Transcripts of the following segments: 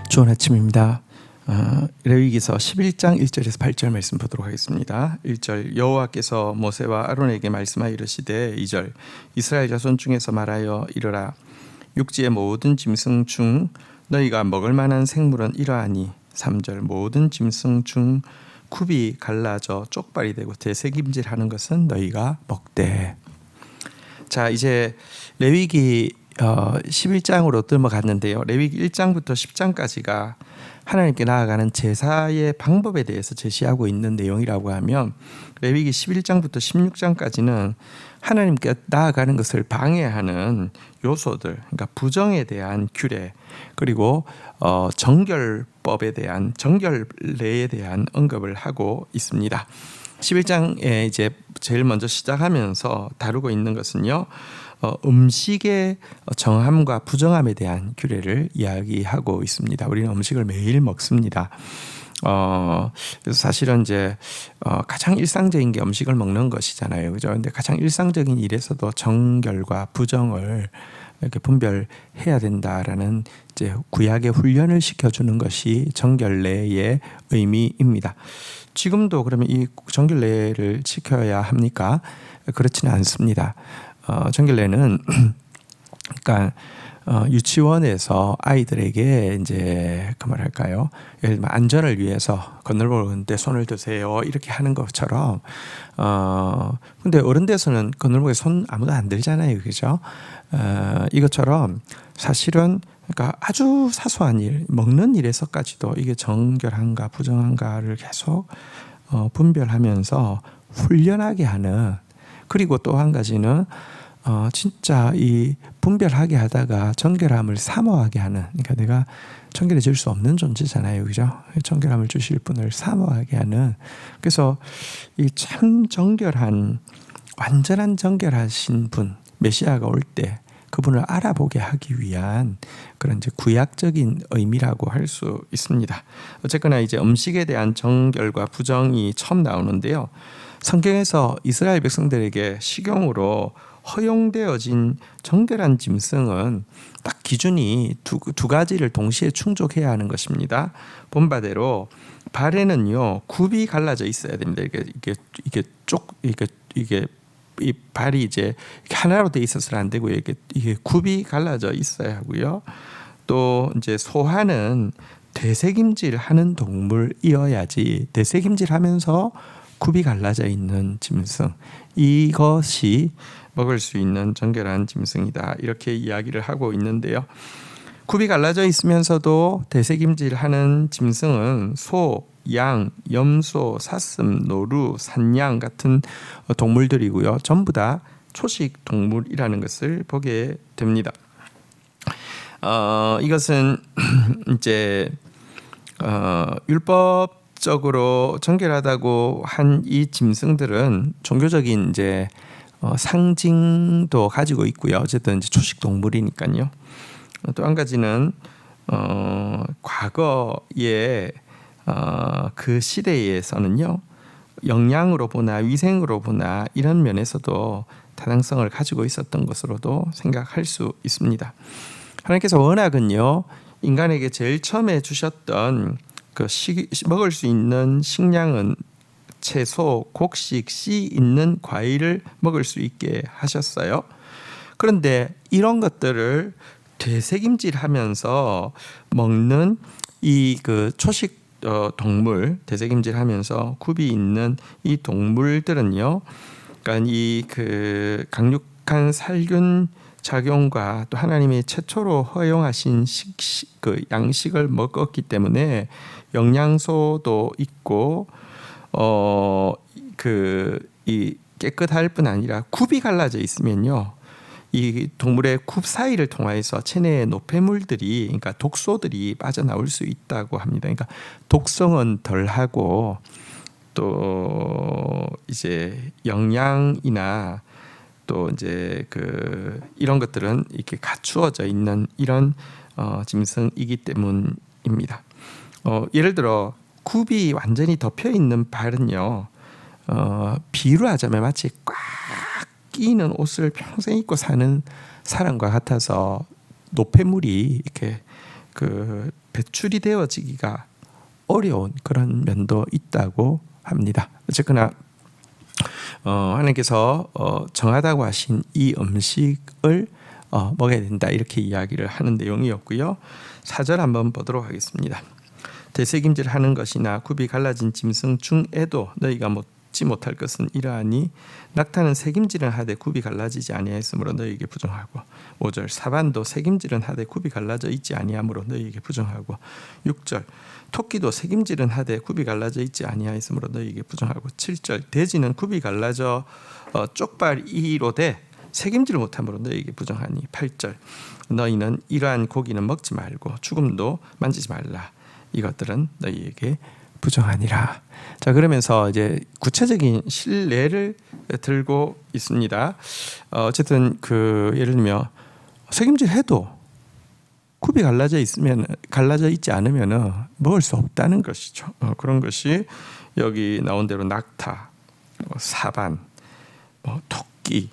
좋은 아침입니다. 레위기서 11장 1절에서 8절 말씀 보도록 하겠습니다. 1절 여호와께서 모세와 아론에게 말씀하여 이르시되 2절 이스라엘 자손 중에서 말하여 이르라 육지의 모든 짐승 중 너희가 먹을 만한 생물은 이러하니 3절 모든 짐승 중 굽이 갈라져 쪽발이 되고 되새김질하는 것은 너희가 먹되. 자, 이제 레위기 11장으로 넘어갔는데요. 레위기 1장부터 10장까지가 하나님께 나아가는 제사의 방법에 대해서 제시하고 있는 내용이라고 하면, 레위기 11장부터 16장까지는 하나님께 나아가는 것을 방해하는 요소들, 그러니까 부정에 대한 규례, 그리고 정결법에 대한, 정결례에 대한 언급을 하고 있습니다. 11장에 이제 제일 먼저 시작하면서 다루고 있는 것은요, 음식의 정함과 부정함에 대한 규례를 이야기하고 있습니다. 우리는 음식을 매일 먹습니다. 그래서 사실은 이제 가장 일상적인 게 음식을 먹는 것이잖아요, 그죠? 근데 가장 일상적인 일에서도 정결과 부정을 이렇게 분별해야 된다라는 이제 구약의 훈련을 시켜주는 것이 정결례의 의미입니다. 지금도 그러면 이 정결례를 지켜야 합니까? 그렇지는 않습니다. 정결례는 그러니까 유치원에서 아이들에게 이제 그 말할까요? 예를 들면 안전을 위해서 건널목에 손을 드세요 이렇게 하는 것처럼, 근데 어른 돼서는 건널목에 손 아무도 안 들잖아요, 그죠? 이것처럼 사실은 그러니까 아주 사소한 일, 먹는 일에서까지도 이게 정결한가 부정한가를 계속 분별하면서 훈련하게 하는, 그리고 또 한 가지는 진짜 이 분별하게 하다가 정결함을 사모하게 하는, 그러니까 내가 정결해질 수 없는 존재잖아요, 그죠? 정결함을 주실 분을 사모하게 하는, 그래서 이 참 정결한, 완전한 정결하신 분, 메시아가 올 때 그분을 알아보게 하기 위한 그런 이제 구약적인 의미라고 할 수 있습니다. 어쨌거나 이제 음식에 대한 정결과 부정이 처음 나오는데요. 성경에서 이스라엘 백성들에게 식용으로 허용되어진 정결한 짐승은 딱 기준이 두 가지를 동시에 충족해야 하는 것입니다. 본 바대로 발에는요 굽이 갈라져 있어야 됩니다. 이게 이 발이 이제 하나로 돼 있어서는 안 되고요. 이게 굽이 갈라져 있어야 하고요. 또 이제 소화는 되새김질하는 동물이어야지, 되새김질하면서 굽이 갈라져 있는 짐승, 이것이 먹을 수 있는 정결한 짐승이다, 이렇게 이야기를 하고 있는데요. 굽이 갈라져 있으면서도 되새김질하는 짐승은 소, 양, 염소, 사슴, 노루, 산양 같은 동물들이고요. 전부 다 초식 동물이라는 것을 보게 됩니다. 이것은 이제 율법적으로 정결하다고 한 이 짐승들은 종교적인 이제 상징도 가지고 있고요. 어쨌든 이제 초식 동물이니까요. 또 한 가지는 과거에 그 시대에서는요, 영양으로 보나 위생으로 보나 이런 면에서도 타당성을 가지고 있었던 것으로도 생각할 수 있습니다. 하나님께서 워낙은요 인간에게 제일 처음에 주셨던 그 먹을 수 있는 식량은 채소, 곡식, 씨 있는 과일을 먹을 수 있게 하셨어요. 그런데 이런 것들을 되새김질하면서 먹는 이 그 초식 동물, 되새김질하면서 굽이 있는 이 동물들은요, 그러니까 이 그 강력한 살균 작용과 또 하나님이 최초로 허용하신 그 양식을 먹었기 때문에 영양소도 있고 이 깨끗할 뿐 아니라 굽이 갈라져 있으면요, 이 동물의 굽 사이를 통해서 체내의 노폐물들이, 그러니까 독소들이 빠져나올 수 있다고 합니다. 그러니까 독성은 덜하고 또 이제 영양이나 또 이제 이런 것들은 이렇게 갖추어져 있는 이런 짐승이기 때문입니다. 예를 들어 굽이 완전히 덮여 있는 발은요, 비유하자면 마치 꽉 끼는 옷을 평생 입고 사는 사람과 같아서 노폐물이 이렇게 배출이 되어지기가 어려운 그런 면도 있다고 합니다. 어쨌거나 하나님께서 정하다고 하신 이 음식을 먹어야 된다 이렇게 이야기를 하는 내용이었고요. 4절 한번 보도록 하겠습니다. 대새김질 하는 것이나 굽이 갈라진 짐승 중에도 너희가 먹지 못할 것은 이러하니 낙타는 새김질은 하되 굽이 갈라지지 아니하였으므로 너희에게 부정하고 5절 사반도 새김질은 하되 굽이 갈라져 있지 아니하므로 너희에게 부정하고 6절 토끼도 새김질은 하되 굽이 갈라져 있지 아니하였으므로 너희에게 부정하고 7절 돼지는 굽이 갈라져 쪽발이로되 새김질을 못함으로 너희에게 부정하니 8절 너희는 이러한 고기는 먹지 말고 죽음도 만지지 말라 이것들은 너희에게 부정하니라. 자, 그러면서 이제 구체적인 실례를 들고 있습니다. 어쨌든 예를 들면 새김질 해도 굽이 갈라져 있지 않으면 먹을 수 없다는 것이죠. 그런 것이 여기 나온 대로 낙타, 사반, 토끼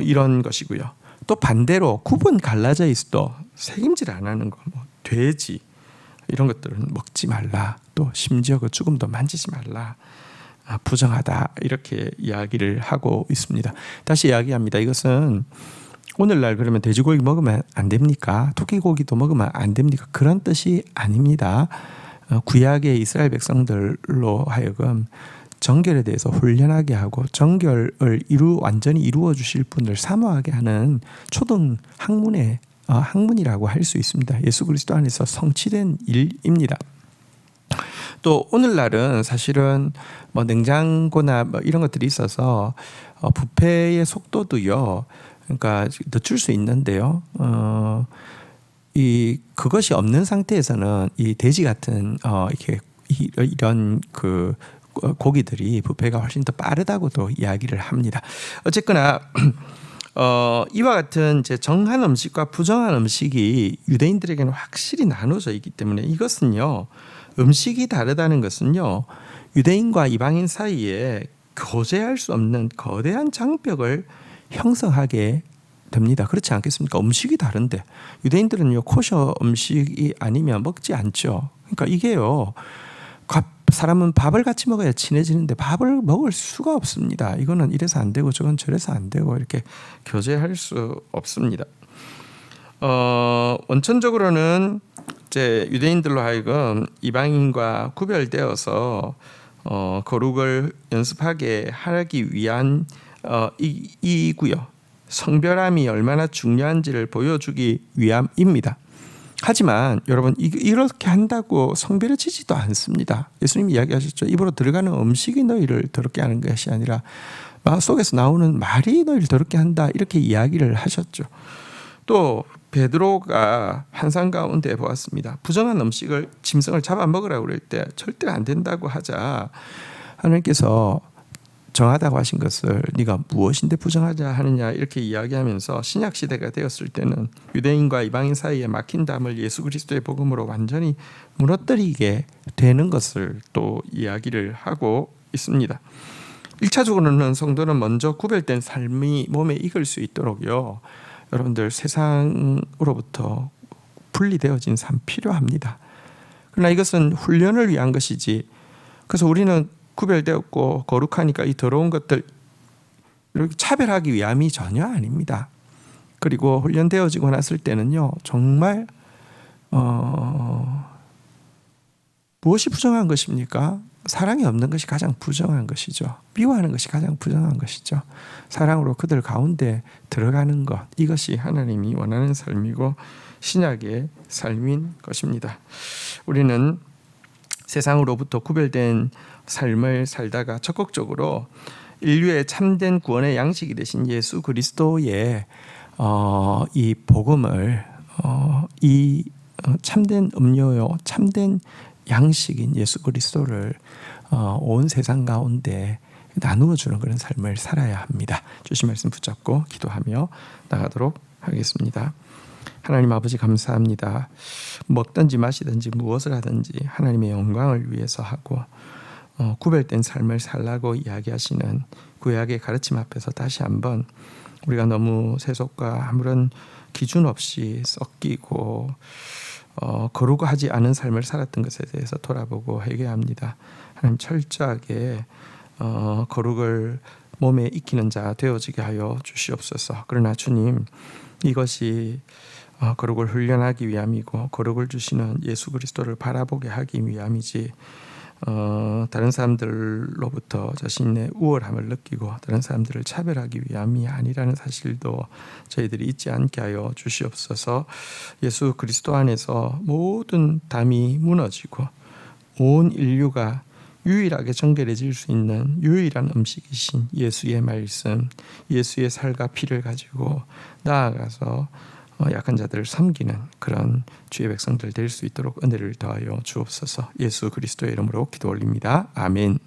이런 것이고요. 또 반대로 굽은 갈라져 있어도 새김질 안 하는 거, 돼지 이런 것들은 먹지 말라. 또 심지어 그 죽음도 만지지 말라. 부정하다 이렇게 이야기를 하고 있습니다. 다시 이야기합니다. 이것은 오늘날 그러면 돼지고기 먹으면 안 됩니까? 토끼고기도 먹으면 안 됩니까? 그런 뜻이 아닙니다. 구약의 이스라엘 백성들로 하여금 정결에 대해서 훈련하게 하고 정결을 완전히 이루어 주실 분을 사모하게 하는 초등 학문이라고 할 수 있습니다. 예수 그리스도 안에서 성취된 일입니다. 또 오늘날은 사실은 냉장고나 이런 것들이 있어서 부패의 속도도요. 그러니까 늦출 수 있는데요. 그것이 없는 상태에서는 이 돼지 같은 이런 고기들이 부패가 훨씬 더 빠르다고도 이야기를 합니다. 어쨌거나 이와 같은 이제 정한 음식과 부정한 음식이 유대인들에게는 확실히 나눠져 있기 때문에 이것은요. 음식이 다르다는 것은요. 유대인과 이방인 사이에 교제할 수 없는 거대한 장벽을 형성하게 됩니다. 그렇지 않겠습니까? 음식이 다른데 유대인들은요. 코셔 음식이 아니면 먹지 않죠. 그러니까 이게요. 사람은 밥을 같이 먹어야 친해지는데 밥을 먹을 수가 없습니다. 이거는 이래서 안 되고 저건 저래서 안 되고 이렇게 교제할 수 없습니다. 원천적으로는 이제 유대인들로 하여금 이방인과 구별되어서 거룩을 연습하게 하기 위한 이고요. 성별함이 얼마나 중요한지를 보여주기 위함입니다. 하지만 여러분 이렇게 한다고 성별해지지도 않습니다. 예수님이 이야기하셨죠. 입으로 들어가는 음식이 너희를 더럽게 하는 것이 아니라 마음 속에서 나오는 말이 너희를 더럽게 한다. 이렇게 이야기를 하셨죠. 또 베드로가 환상 가운데 보았습니다. 부정한 음식을 짐승을 잡아먹으라고 그럴 때 절대 안 된다고 하자 하나님께서 정하다고 하신 것을 네가 무엇인데 부정하자 하느냐 이렇게 이야기하면서 신약 시대가 되었을 때는 유대인과 이방인 사이에 막힌 담을 예수 그리스도의 복음으로 완전히 무너뜨리게 되는 것을 또 이야기를 하고 있습니다. 1차적으로는 성도는 먼저 구별된 삶이 몸에 익을 수 있도록요. 여러분들 세상으로부터 분리되어진 삶 필요합니다. 그러나 이것은 훈련을 위한 것이지. 그래서 우리는 구별되었고 거룩하니까 이 더러운 것들 이렇게 차별하기 위함이 전혀 아닙니다. 그리고 훈련되어지고 났을 때는요. 정말 무엇이 부정한 것입니까? 사랑이 없는 것이 가장 부정한 것이죠. 미워하는 것이 가장 부정한 것이죠. 사랑으로 그들 가운데 들어가는 것 이것이 하나님이 원하는 삶이고 신약의 삶인 것입니다. 우리는 세상으로부터 구별된 삶을 살다가 적극적으로 인류의 참된 구원의 양식이 되신 예수 그리스도의 이 복음을 이 참된 음료요 참된 양식인 예수 그리스도를 온 세상 가운데 나누어 주는 그런 삶을 살아야 합니다. 주신 말씀 붙잡고 기도하며 나가도록 하겠습니다. 하나님 아버지 감사합니다. 먹든지 마시든지 무엇을 하든지 하나님의 영광을 위해서 하고 구별된 삶을 살라고 이야기하시는 구약의 가르침 앞에서 다시 한번 우리가 너무 세속과 아무런 기준 없이 섞이고 거룩하지 않은 삶을 살았던 것에 대해서 돌아보고 회개합니다. 하나님 철저하게 거룩을 몸에 익히는 자 되어지게 하여 주시옵소서. 그러나 주님, 이것이 거룩을 훈련하기 위함이고 거룩을 주시는 예수 그리스도를 바라보게 하기 위함이지 다른 사람들로부터 자신의 우월함을 느끼고 다른 사람들을 차별하기 위함이 아니라는 사실도 저희들이 잊지 않게 하여 주시옵소서. 예수 그리스도 안에서 모든 담이 무너지고 온 인류가 유일하게 정결해질 수 있는 유일한 음식이신 예수의 말씀, 예수의 살과 피를 가지고 나아가서 약한 자들을 섬기는 그런 주의 백성들 될 수 있도록 은혜를 더하여 주옵소서. 예수 그리스도의 이름으로 기도 올립니다. 아멘.